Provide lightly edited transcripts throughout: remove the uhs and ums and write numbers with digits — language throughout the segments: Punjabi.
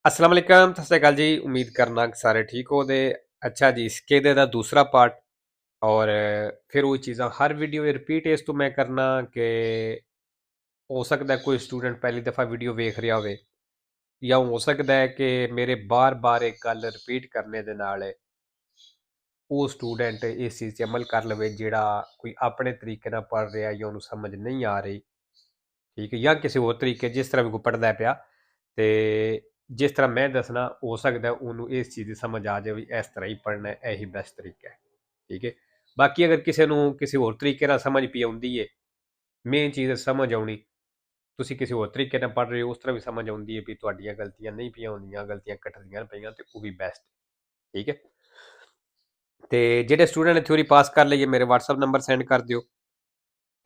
अस्सलाम वालेकुम, सत श्रीकाल जी। उम्मीद करना कि सारे ठीक हो दे। अच्छा जी, इसके दा दूसरा पार्ट और फिर वो चीज़ां हर वीडियो रिपीट इस तो मैं करना कि हो सकता है कोई स्टूडेंट पहली दफ़ा वीडियो वेख रहा होवे या हो सकता है कि मेरे बार-बार एक गल रिपीट करने दे नाल वो स्टूडेंट इस चीज़ 'ते अमल कर लवे जेह्ड़ा कोई अपने तरीके नाल पढ़ रिहा या ਉਹਨੂੰ समझ नहीं आ रही, ठीक है? या किसी होर तरीके जिस तरह भी कोई पढ़दा पिया ਤੇ ਜਿਸ ਤਰ੍ਹਾਂ ਮੈਂ ਦੱਸਣਾ ਹੋ ਸਕਦਾ ਉਹਨੂੰ ਇਸ ਚੀਜ਼ ਦੀ ਸਮਝ ਆ ਜਾਵੇ ਵੀ ਇਸ ਤਰ੍ਹਾਂ ਹੀ ਪੜ੍ਹਨਾ ਹੈ ਇਹੀ ਬੈਸਟ ਤਰੀਕਾ ਹੈ ਠੀਕ ਹੈ ਬਾਕੀ ਅਗਰ ਕਿਸੇ ਨੂੰ ਕਿਸੇ ਹੋਰ ਤਰੀਕੇ ਨਾਲ ਸਮਝ ਪਈ ਆਉਂਦੀ ਹੈ ਮੇਨ ਚੀਜ਼ ਸਮਝ ਆਉਣੀ ਤੁਸੀਂ ਕਿਸੇ ਹੋਰ ਤਰੀਕੇ ਨਾਲ ਪੜ੍ਹ ਰਹੇ ਹੋ ਉਸ ਤਰ੍ਹਾਂ ਵੀ ਸਮਝ ਆਉਂਦੀ ਹੈ ਵੀ ਤੁਹਾਡੀਆਂ ਗਲਤੀਆਂ ਨਹੀਂ ਪਈਆਂ ਹੁੰਦੀਆਂ ਗਲਤੀਆਂ ਕੱਟਦੀਆਂ ਪਈਆਂ ਤੇ ਉਹ ਵੀ ਬੈਸਟ ਠੀਕ ਹੈ ਤੇ ਜਿਹੜੇ ਸਟੂਡੈਂਟ ਨੇ ਥਿਊਰੀ ਪਾਸ ਕਰ ਲਈਏ ਮੇਰੇ WhatsApp ਨੰਬਰ ਸੈਂਡ ਕਰ ਦਿਓ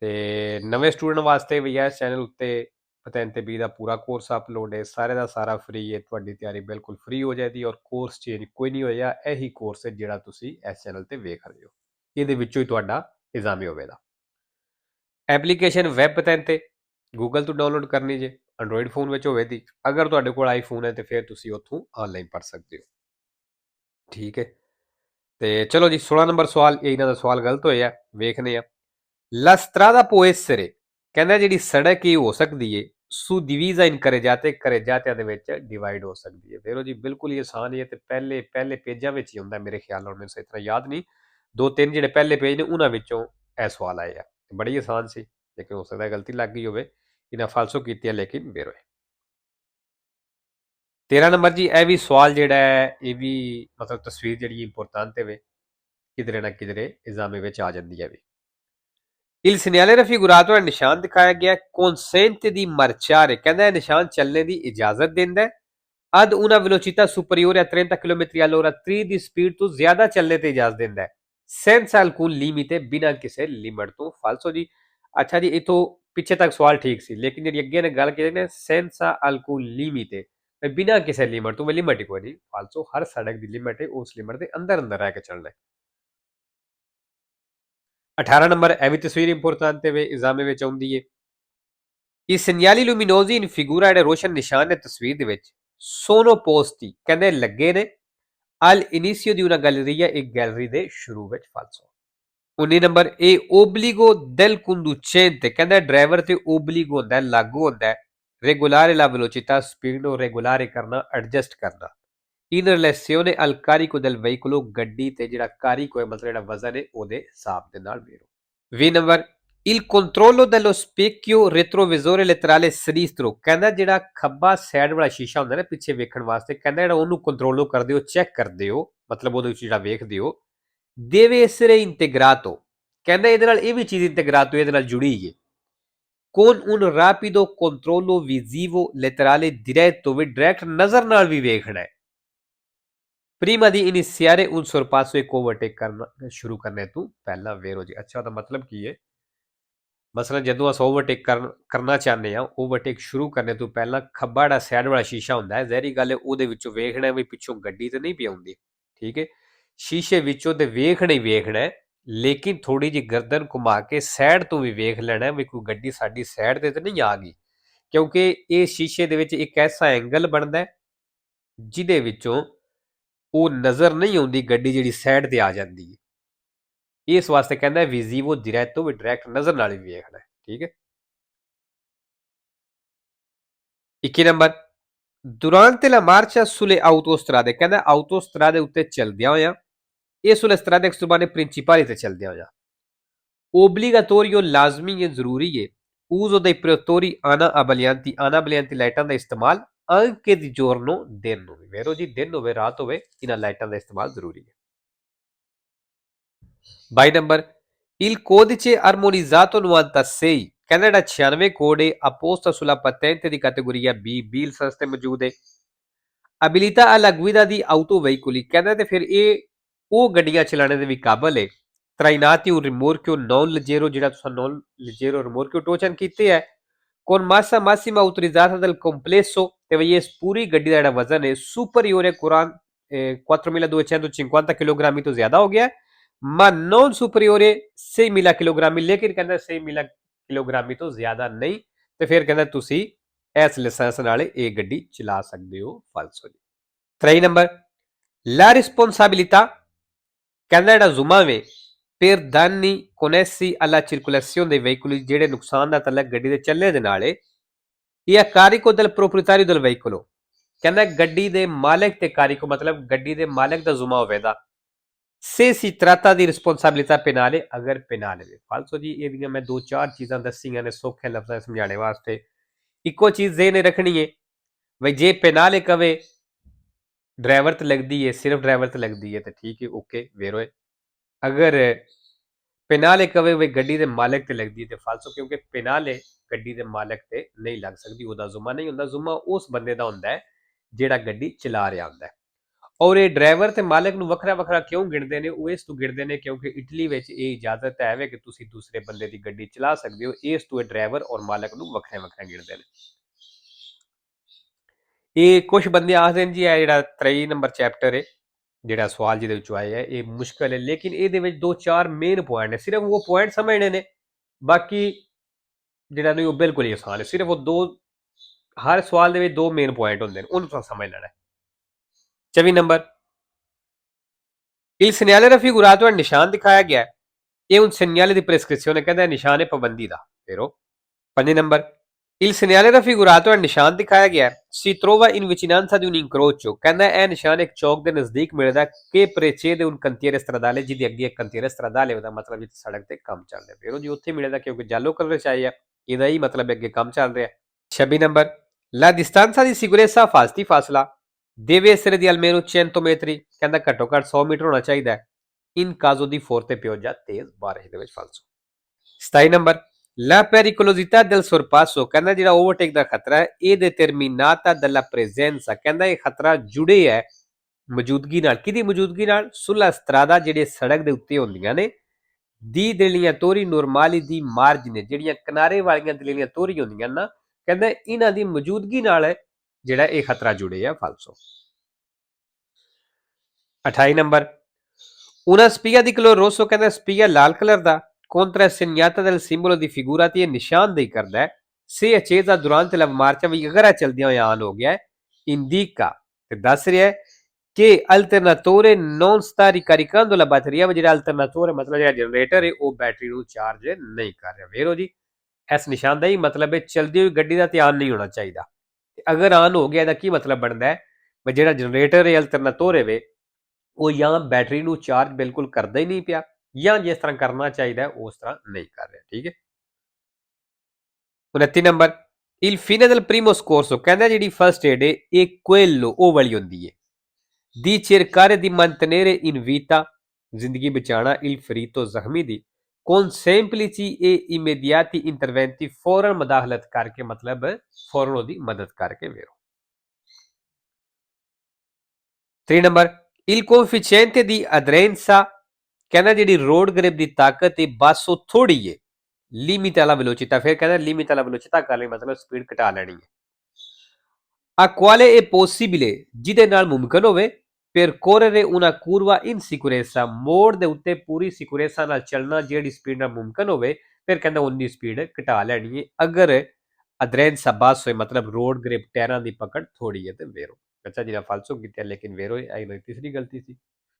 ਤੇ ਨਵੇਂ ਸਟੂਡੈਂਟ ਵਾਸਤੇ ਵੀ ਇਸ ਚੈਨਲ ਉੱਤੇ ਪਤੈਨ ਤੇ ਬੀ ਦਾ ਪੂਰਾ ਕੋਰਸ ਅਪਲੋਡ ਹੈ ਸਾਰੇ ਦਾ ਸਾਰਾ ਫ੍ਰੀ ਹੈ ਤੁਹਾਡੀ ਤਿਆਰੀ ਬਿਲਕੁਲ ਫ੍ਰੀ ਹੋ ਜਾਏਗੀ ਔਰ ਕੋਰਸ ਚੇਂਜ ਕੋਈ ਨਹੀਂ ਹੋਇਆ ਇਹੀ ਕੋਰਸ ਹੈ ਜਿਹੜਾ ਤੁਸੀਂ ਇਸ ਚੈਨਲ ਤੇ ਵੇਖ ਰਹੇ ਹੋ ਇਹਦੇ ਵਿੱਚੋਂ ਹੀ ਤੁਹਾਡਾ ਇਜ਼ਾਮੀ ਹੋਵੇਗਾ ਐਪਲੀਕੇਸ਼ਨ ਵੈਬ ਪਤੈਨ ਤੇ ਗੂਗਲ ਤੋਂ ਡਾਊਨਲੋਡ ਕਰਨੀ ਜੇ ਐਂਡਰੋਇਡ ਫੋਨ ਵਿੱਚ ਹੋਵੇ ਦੀ ਅਗਰ ਤੁਹਾਡੇ ਕੋਲ ਆਈਫੋਨ ਹੈ ਤੇ ਫਿਰ ਤੁਸੀਂ ਉੱਥੋਂ ਆਨਲਾਈਨ ਪੜ੍ਹ ਸਕਦੇ ਹੋ ਠੀਕ ਹੈ ਤੇ ਚਲੋ ਜੀ 16 ਨੰਬਰ ਸਵਾਲ ਇਹ ਇਹਨਾਂ ਦਾ ਸਵਾਲ ਗਲਤ ਹੋਇਆ ਵੇਖਨੇ ਆ La strada può essere ਕਹਿੰਦਾ ਜਿਹੜੀ ਸੜਕ ਇਹ ਹੋ ਸਕਦੀ ਏ ਸੁਡਿਵੀਜ਼ਾ ਇਨ ਕਰੇ ਜਾਤੇ ਦੇ ਵਿੱਚ ਡਿਵਾਈਡ ਹੋ ਸਕਦੀ ਹੈ ਫੇਰੋ ਜੀ ਬਿਲਕੁਲ ਹੀ ਆਸਾਨ ਹੈ ਤੇ ਪਹਿਲੇ ਪੇਜਾਂ ਵਿੱਚ ਹੀ ਹੁੰਦਾ ਮੇਰੇ ਖਿਆਲ ਨਾਲ ਮੈਨੂੰ ਸਹੀ ਤਰ੍ਹਾਂ ਯਾਦ ਨਹੀਂ ਦੋ ਤਿੰਨ ਜਿਹੜੇ ਪਹਿਲੇ ਪੇਜ ਨੇ ਉਹਨਾਂ ਵਿੱਚੋਂ ਇਹ ਸਵਾਲ ਆਏ ਆ ਬੜੀ ਆਸਾਨ ਸੀ ਲੇਕਿਨ ਹੋ ਸਕਦਾ ਗਲਤੀ ਲੱਗ ਗਈ ਹੋਵੇ ਇਹਨਾਂ ਫਾਲਸੋ ਕੀਤੀ ਹੈ ਲੇਕਿਨ ਬੇਰੋ 13 ਨੰਬਰ ਜੀ ਇਹ ਵੀ ਸਵਾਲ ਜਿਹੜਾ ਹੈ ਇਹ ਵੀ ਮਤਲਬ ਤਸਵੀਰ ਜਿਹੜੀ ਇੰਪੋਰਟੈਂਟ ਹੈ ਕਿਧਰੇ ਨਾ ਕਿਧਰੇ ਇਜ਼ਾਮੇ ਵਿੱਚ ਆ ਜਾਂਦੀ ਹੈ ਵੀ Il segnale raffigurato è ਨਿਸ਼ਾਨ ਦਿਖਾਇਆ ਗਿਆ consente di marciare ਕਹਿੰਦਾ ਇਹ ਨਿਸ਼ਾਨ ਚੱਲਣੇ ਦੀ ਇਜਾਜ਼ਤ ਦਿੰਦਾ ਹੈ ad una velocità superiore a 30 km all'ora 30 the speed ਤੋਂ ਜ਼ਿਆਦਾ ਚੱਲਣੇ ਤੇ ਇਜਾਜ਼ਤ ਦਿੰਦਾ ਹੈ senza alcun limite ਬਿਨਾਂ ਕਿਸੇ ਲਿਮਟ ਤੋਂ ਫਾਲਸੋ ਜੀ ਅੱਛਾ ਜੀ ਇਥੋਂ ਪਿੱਛੇ ਤੱਕ ਸਵਾਲ ਠੀਕ ਸੀ ਲੇਕਿਨ ਜਿਹੜੀ ਅੱਗੇ ਨੇ ਗੱਲ ਕੀਤੀ ਨੇ senza alcun limite ਬਿਨਾਂ ਕਿਸੇ ਲਿਮਟ ਤੋਂ ਲਿਮਟ ਕੋਈ ਨਹੀਂ ਫਾਲਸੋ ਹਰ ਸੜਕ ਦੀ ਲਿਮਟ ਹੈ ਉਸ ਲਿਮਟ ਦੇ ਅੰਦਰ ਅੰਦਰ ਰਹਿ ਕੇ ਚੱਲਣਾ ਹੈ 18 ਨੰਬਰ ਇਹ ਵੀ ਤਸਵੀਰ ਇੰਪੋਰਟੈਂਟ ਤੇ ਵੇ ਇਜ਼ਾਮੇ ਵਿੱਚ ਆਉਂਦੀ ਹੈ I segnali luminosi in figura ਜਿਹੜੇ ਰੋਸ਼ਨ ਨਿਸ਼ਾਨ ਨੇ ਤਸਵੀਰ ਦੇ ਵਿੱਚ sono posti ਕਹਿੰਦੇ ਲੱਗੇ ਨੇ al inizio di una galleria ਇੱਕ ਗੈਲਰੀ ਦੇ ਸ਼ੁਰੂ ਵਿੱਚ ਫਾਲਸੋ 19 ਨੰਬਰ ਇਹ obbligo del conducente ਕਹਿੰਦਾ ਡਰਾਈਵਰ ਤੇ obbligo ਹੁੰਦਾ ਲਾਗੂ ਹੁੰਦਾ regolare la velocità ਸਪੀਡ ਨੂੰ regolare ਕਰਨਾ ਐਡਜਸਟ ਕਰਨਾ in relazione al carico del veicolo ਗੱਡੀ ਤੇ ਜਿਹੜਾ ਕਾਰਿਕ ਹੋਏ ਮਤਲਬ ਜਿਹੜਾ ਵਜ਼ਨ ਹੈ ਉਹਦੇ ਹਿਸਾਬ ਦੇ ਨਾਲ ਵੇਰੋ 20 number il controllo dello specchio retrovisore laterale sinistro ਕਹਿੰਦਾ ਜਿਹੜਾ ਖੱਬਾ ਸਾਈਡ ਵਾਲਾ ਸ਼ੀਸ਼ਾ ਹੁੰਦਾ ਨਾ ਪਿੱਛੇ ਵੇਖਣ ਵਾਸਤੇ ਕਹਿੰਦਾ ਜਿਹੜਾ ਉਹਨੂੰ ਕੰਟਰੋਲੋ ਕਰਦੇ ਹੋ ਚੈੱਕ ਕਰਦੇ ਹੋ ਮਤਲਬ ਉਹਦੇ ਵਿੱਚ ਜਿਹੜਾ ਵੇਖਦੇ ਹੋ deve essere integrato ਕਹਿੰਦਾ ਇਹਦੇ ਨਾਲ ਇਹ ਵੀ ਚੀਜ਼ ਇੰਟੀਗਰਾਤੋ ਇਹਦੇ ਨਾਲ ਜੁੜੀ ਹੈ con un rapido controllo visivo laterale diretto ਵੀ ਡਾਇਰੈਕਟ ਨਜ਼ਰ ਨਾਲ ਵੀ ਵੇਖਣਾ ਹੈ prima di iniziare un sorpasso ਇੱਕ ਓਵਰਟੇਕ ਕਰਨਾ ਸ਼ੁਰੂ ਕਰਨੇ ਤੋਂ ਪਹਿਲਾਂ ਵੇਰੋ ਜੀ ਅੱਛਾ ਉਹਦਾ ਮਤਲਬ ਕੀ ਹੈ ਮਸਲਨ ਜਦੋਂ ਅਸੀਂ ਓਵਰਟੇਕ ਕਰਨਾ ਚਾਹੁੰਦੇ ਹਾਂ ਓਵਰਟੇਕ ਸ਼ੁਰੂ ਕਰਨੇ ਤੋਂ ਪਹਿਲਾਂ ਖੱਬਾ ਜਿਹੜਾ ਸਾਈਡ ਵਾਲਾ ਸ਼ੀਸ਼ਾ ਹੁੰਦਾ ਹੈ ਜ਼ਹਿਰੀ ਗੱਲ ਹੈ ਉਹਦੇ ਵਿੱਚੋਂ ਵੇਖਣਾ ਵੀ ਪਿੱਛੋਂ ਗੱਡੀ ਤੇ ਨਹੀਂ ਪਈ ਆਉਂਦੀ ਠੀਕ ਹੈ ਸ਼ੀਸ਼ੇ ਵਿੱਚੋਂ ਤੇ ਵੇਖਣਾ ਹੀ ਵੇਖਣਾ ਹੈ ਲੇਕਿਨ ਥੋੜੀ ਜਿਹੀ ਗਰਦਨ ਘੁਮਾ ਕੇ ਸਾਈਡ ਤੋਂ ਵੀ ਵੇਖ ਲੈਣਾ ਵੀ ਕੋਈ ਗੱਡੀ ਸਾਡੀ ਸਾਈਡ ਤੇ ਨਹੀਂ ਆ ਗਈ ਕਿਉਂਕਿ ਇਹ ਸ਼ੀਸ਼ੇ ਦੇ ਵਿੱਚ ਇੱਕ ਐਸਾ ਐਂਗਲ ਬਣਦਾ ਹੈ ਜਿਹਦੇ ਵਿੱਚੋਂ ਉਹ ਨਜ਼ਰ ਨਹੀਂ ਆਉਂਦੀ ਗੱਡੀ ਜਿਹੜੀ ਸਾਈਡ ਤੇ ਆ ਜਾਂਦੀ ਹੈ ਇਸ ਵਾਸਤੇ ਕਹਿੰਦਾ ਵਿਜ਼ੀਵੋ diretto ਵੀ ਡਾਇਰੈਕਟ ਨਜ਼ਰ ਨਾਲ ਹੀ ਵੇਖਣਾ ਠੀਕ ਹੈ 21 number durante la marcia sulle autostrade ਕਹਿੰਦਾ autostrade ਉੱਤੇ ਚੱਲਦਿਆਂ ਹੋਇਆਂ ਇਹ sulle strade extraurbanee principali ਤੇ ਚੱਲਦਿਆਂ ਹੋਇਆਂ obbligatorio ਲਾਜ਼ਮੀ ਹੈ ਜ਼ਰੂਰੀ ਹੈ uso dei protettori ana abbaglianti ਲਾਈਟਾਂ ਦਾ ਇਸਤੇਮਾਲ anche di giorno ਦਿਨ ਨੂੰ ਵੀ ਵੇਰੋ ਜੀ ਦਿਨ ਹੋਵੇ ਰਾਤ ਹੋਵੇ ਇਹਨਾਂ ਲਾਈਟਾਂ ਦਾ ਇਸਤੇਮਾਲ ਜ਼ਰੂਰੀ ਹੈ 22 ਨੰਬਰ il codice armonizzato 96 ਕਹਿੰਦਾ ਜਿਹੜਾ 96 ਕੋਡ ਹੈ apposta sulla patente di categoria B B licence ਤੇ ਮੌਜੂਦ ਹੈ abilità alla guida di autoveicoli ਕਹਿੰਦਾ ਤੇ ਫਿਰ ਇਹ ਉਹ ਗੱਡੀਆਂ ਚਲਾਉਣ ਦੇ ਵੀ ਕਾਬਲ ਹੈ trainati un rimorchio non leggero ਜਿਹੜਾ ਤੁਸੀਂ non leggero rimorchio ਟੋਚਨ ਕੀਤੇ ਹੈ con massa massima autorizzata del complesso ਤੇ ਵੀ ਇਸ ਪੂਰੀ ਗੱਡੀ ਦਾ ਜਿਹੜਾ ਵਜ਼ਨ ਹੈ superiore 4250 kg ਤੋਂ ਜ਼ਿਆਦਾ ਹੋ ਗਿਆ ma non superiore 6000 kg ਲੇਕਿਨ ਕਹਿੰਦਾ 6000 kg ਤੋਂ ਜ਼ਿਆਦਾ ਨਹੀਂ ਤੇ ਫਿਰ ਕਹਿੰਦਾ ਤੁਸੀਂ ਇਸ ਲਾਇਸੈਂਸ ਨਾਲ ਇਹ ਗੱਡੀ ਚਲਾ ਸਕਦੇ ਹੋ ਫਾਲਸੋ ਜੀ। 3 ਨੰਬਰ la responsabilità ਕਹਿੰਦਾ ਜਿਹੜਾ ਜ਼ੁਮਾ ਵੇ per danni connessi alla circolazione dei veicoli ਜਿਹੜੇ ਨੁਕਸਾਨ ਦਾ ਤਲਕ ਗੱਡੀ ਦੇ ਚੱਲੇ ਦੇ ਨਾਲ ਇਹ ਕਾਰਿਕੋ del proprietario del veicolo ਕਹਿੰਦਾ ਗੱਡੀ ਦੇ ਮਾਲਕ ਤੇ ਕਾਰਿਕੋ ਮਤਲਬ ਗੱਡੀ ਦੇ ਮਾਲਕ ਦਾ ਜ਼ੁਮਾ ਹੋਵੇਗਾ se si tratta di responsabilità penale ਅਗਰ penale ਵੇ ਫਾਲਸੋ ਜੀ ਇਹਦੀਆਂ ਮੈਂ 2-4 ਚੀਜ਼ਾਂ ਦੱਸੀਆਂ ਨੇ ਸੌਖੇ ਲਫ਼ਜ਼ਾਂ ਸਮਝਾਣੇ ਵਾਸਤੇ ਇੱਕੋ ਚੀਜ਼ ਜ਼ੇਨ ਰੱਖਣੀ ਹੈ ਬਈ ਜੇ penale ਕਵੇ ड्राइवर तो लगती है सिर्फ ड्राइवर तो लगती है तो ठीक है ओके वेरो है अगर पेनाले कवे वे गड्डी के मालिक ते लगती है तो फालसो क्योंकि पेनाले गड्डी के मालिक ते नहीं लग सकती ਉਹਦਾ ਜ਼ੁਮਾ नहीं ਹੁੰਦਾ ਜ਼ੁਮਾ ਉਸ ਬੰਦੇ ਦਾ ਹੁੰਦਾ ਹੈ ਜਿਹੜਾ ਗੱਡੀ ਚਲਾ ਰਿਹਾ ਹੁੰਦਾ ਹੈ ਔਰ ਇਹ ਡਰਾਈਵਰ ਤੇ ਮਾਲਕ ਨੂੰ ਵੱਖਰਾ ਵੱਖਰਾ ਕਿਉਂ ਗਿਣਦੇ ਨੇ ਉਹ ਇਸ ਤੋਂ ਗਿਣਦੇ ਨੇ ਕਿਉਂਕਿ ਇਟਲੀ ਵਿੱਚ ਇਹ ਇਜਾਜ਼ਤ ਹੈ ਵੇ ਕਿ ਤੁਸੀਂ ਦੂਸਰੇ ਬੰਦੇ ਦੀ ਗੱਡੀ ਚਲਾ ਸਕਦੇ ਹੋ ਇਸ ਤੋਂ ਇਹ ਡਰਾਈਵਰ ਔਰ ਮਾਲਕ ਨੂੰ ਵੱਖਰੇ ਵੱਖਰੇ ਗਿਣਦੇ ਨੇ ਇਹ ਕੁਝ ਬੰਦੇ ਆਖਦੇ ਨੇ ਜੀ ਇਹ ਜਿਹੜਾ 3 ਨੰਬਰ ਚੈਪਟਰ ਹੈ ਜਿਹੜਾ ਸਵਾਲ ਜਿਹਦੇ ਵਿੱਚੋਂ ਆਇਆ ਇਹ ਮੁਸ਼ਕਲ ਹੈ ਲੇਕਿਨ ਇਹਦੇ ਵਿੱਚ 2-4 ਮੇਨ ਪੁਆਇੰਟ ਨੇ ਸਿਰਫ ਉਹ ਪੁਆਇੰਟ ਸਮਝਣੇ ਨੇ ਬਾਕੀ ਜਿਹੜਾ ਨਹੀਂ ਉਹ ਬਿਲਕੁਲ ਹੀ ਆਸਾਨ ਹੈ ਸਿਰਫ ਉਹ ਦੋ ਹਰ ਸਵਾਲ ਦੇ ਵਿੱਚ 2 ਮੇਨ ਪੁਆਇੰਟ ਹੁੰਦੇ ਨੇ ਉਹਨੂੰ ਤੁਸੀਂ ਸਮਝ ਲੈਣਾ 24 ਨੰਬਰ il segnale raffigurato è ਨਿਸ਼ਾਨ ਦਿਖਾਇਆ ਗਿਆ ਹੈ ਇਹ un segnale di prescrizione ਕਹਿੰਦਾ ਨਿਸ਼ਾਨ ਹੈ ਪਾਬੰਦੀ ਦਾ ਫਿਰ ਉਹ 5 ਨੰਬਰ Il segnale raffigurato è ਨਿਸ਼ਾਨ ਦਿਖਾਇਆ ਗਿਆ si trova in vicinanza di un incrocio ਕਹਿੰਦਾ ਇਹ ਨਿਸ਼ਾਨ ਇੱਕ ਚੌਕ ਦੇ ਨਜ਼ਦੀਕ ਮਿਲਦਾ ਕਿ precede un cantiere stradale ਜਿਹਦੇ ਅੱਗੇ ਇੱਕ cantiere stradale ਉਹਦਾ ਮਤਲਬ ਜਿੱਥੇ ਸੜਕ ਤੇ ਕੰਮ ਚੱਲ ਰਿਹਾ ਫਿਰ ਉਹ ਜੀ ਉੱਥੇ ਮਿਲਦਾ ਕਿਉਂਕਿ ਜਾਲੋ ਕਲਰ ਚ ਆਇਆ ਇਹਦਾ ਹੀ ਮਤਲਬ ਅੱਗੇ ਕੰਮ ਚੱਲ ਰਿਹਾ 26 number la distanza di sicurezza ਫਾਸਤੀ ਫਾਸਲਾ deve essere di almeno 100 metri ਕਹਿੰਦਾ ਘੱਟੋ ਘੱਟ 100 ਮੀਟਰ ਹੋਣਾ ਚਾਹੀਦਾ ਹੈ in caso di forte pioggia ਤੇਜ਼ ਬਾਰਿਸ਼ ਦੇ ਵਿੱਚ ਫਾਲਸੋ 27 number La pericolosità del sorpasso ਕਹਿੰਦਾ ਜਿਹੜਾ ਓਵਰਟੇਕ ਦਾ ਖਤਰਾ ਹੈ ਇਹ determinata dalla presenza ਕਹਿੰਦਾ ਇਹ ਖਤਰਾ ਜੁੜੇ ਹੈ ਮੌਜੂਦਗੀ ਨਾਲ ਕਿਹਦੀ ਮੌਜੂਦਗੀ ਨਾਲ sulla strada ਜਿਹੜੇ ਸੜਕ ਦੇ ਉੱਤੇ ਹੁੰਦੀਆਂ ਨੇ ਦੀ delineatori normali di margine ਜਿਹੜੀਆਂ ਕਿਨਾਰੇ ਵਾਲੀਆਂ ਦਲੀਆਂ ਤੋਰੀ ਹੁੰਦੀਆਂ ਨਾ ਕਹਿੰਦਾ ਇਹਨਾਂ ਦੀ ਮੌਜੂਦਗੀ ਨਾਲ ਜਿਹੜਾ ਇਹ ਖਤਰਾ ਜੁੜੇ ਆ ਫਾਲਸੋ 28 number una spia di color rosso ਕਹਿੰਦਾ spia ਲਾਲ ਕਲਰ ਦਾ contro segnata del simbolo di figurati ਇਹ ਨਿਸ਼ਾਨਦੇਹੀ ਕਰਦਾ ਹੈ se accesa durante la marcia ਵੀ ਅਗਰ ਚੱਲਦਿਆਂ ਹੋਇਆ ਆਨ ਹੋ ਗਿਆ ਹੈ indica ਤੇ ਦੱਸ ਰਿਹਾ ਹੈ ਕਿ alternatore non sta ricaricando la batteria ਜਿਹੜਾ alternatore ਮਤਲਬ ਜਿਹੜਾ ਜਨਰੇਟਰ ਹੈ ਉਹ ਬੈਟਰੀ ਨੂੰ ਚਾਰਜ ਨਹੀਂ ਕਰ ਰਿਹਾ ਵੇਰੋ ਜੀ ਇਸ ਨਿਸ਼ਾਨਦੇਹੀ ਮਤਲਬ ਹੈ ਚਲਦੀ ਹੋਈ ਗੱਡੀ ਦਾ ਧਿਆਨ ਨਹੀਂ ਹੋਣਾ ਚਾਹੀਦਾ ਅਗਰ ਆਨ ਹੋ ਗਿਆ ਇਹਦਾ ਕੀ ਮਤਲਬ ਬਣਦਾ ਹੈ ਵੀ ਜਿਹੜਾ ਜਨਰੇਟਰ ਹੈ alternatore ਵੇ ਉਹ ਜਾਂ ਬੈਟਰੀ ਨੂੰ ਚਾਰਜ ਬਿਲਕੁਲ ਕਰਦਾ ਹੀ ਨਹੀਂ ਪਿਆ ਜਾਂ ਜਿਸ ਤਰ੍ਹਾਂ ਕਰਨਾ ਚਾਹੀਦਾ ਉਸ ਤਰ੍ਹਾਂ ਨਹੀਂ ਕਰ ਰਿਹਾ ਠੀਕ ਹੈ 29 number il fine del primo scorso ਕਹਿੰਦਾ ਜਿਹੜੀ ਫਸਟ ਏਡ ਹੈ ਇਹ quello ਉਹ ਵਾਲੀ ਹੁੰਦੀ ਹੈ di cercare di mantenere in vita ਜ਼ਿੰਦਗੀ ਬਚਾਉਣਾ il ferito ਜ਼ਖਮੀ ਦੀ con semplici e immediati interventi ਫੌਰਨ ਮਦਾਖਲਤ ਕਰਕੇ ਮਤਲਬ ਫੌਰਨ ਉਹਦੀ ਮਦਦ ਕਰਕੇ ਵੇਰੋ 3 number il coefficiente di aderenza ਕਹਿੰਦਾ ਜਿਹੜੀ ਰੋਡ ਗ੍ਰਿਪ ਦੀ ਤਾਕਤ ਹੈ ਬਸ ਉਹ ਥੋੜੀ ਹੈ ਲਿਮਿਟ ਵਾਲਾ ਵੈਲੋਸਿਟੀ ਫਿਰ ਕਹਿੰਦਾ ਲਿਮਿਟ ਵਾਲਾ ਵੈਲੋਸਿਟੀ ਕਰ ਲਈ ਮਤਲਬ ਸਪੀਡ ਘਟਾ ਲੈਣੀ ਹੈ a quale è possibile ਜਿਹਦੇ ਨਾਲ ਮੁਮਕਿਨ ਹੋਵੇ percorrere una curva in sicurezza ਮੋੜ ਦੇ ਉੱਤੇ ਪੂਰੀ ਸਿਕਿਉਰੇਸਾ ਨਾਲ ਚੱਲਣਾ ਜਿਹੜੀ ਸਪੀਡ ਨਾਲ ਮੁਮਕਿਨ ਹੋਵੇ ਫਿਰ ਕਹਿੰਦਾ ਉਨੀ ਸਪੀਡ ਘਟਾ ਲੈਣੀ ਹੈ ਅਗਰ ਅਦਰੈਂਸਾ ਬਸ ਹੋਏ ਮਤਲਬ ਰੋਡ ਗ੍ਰਿਪ ਟਾਇਰਾਂ ਦੀ ਪਕੜ ਥੋੜੀ ਹੈ ਤੇ ਵੇਰੋ ਅੱਛਾ ਜਿਹੜਾ ਫਾਲਸੋ ਕੀਤਾ ਲੇਕਿਨ ਵੇਰੋ ਆਈ ਮੇਰੀ ਤੀਸਰੀ ਗਲਤੀ ਸੀ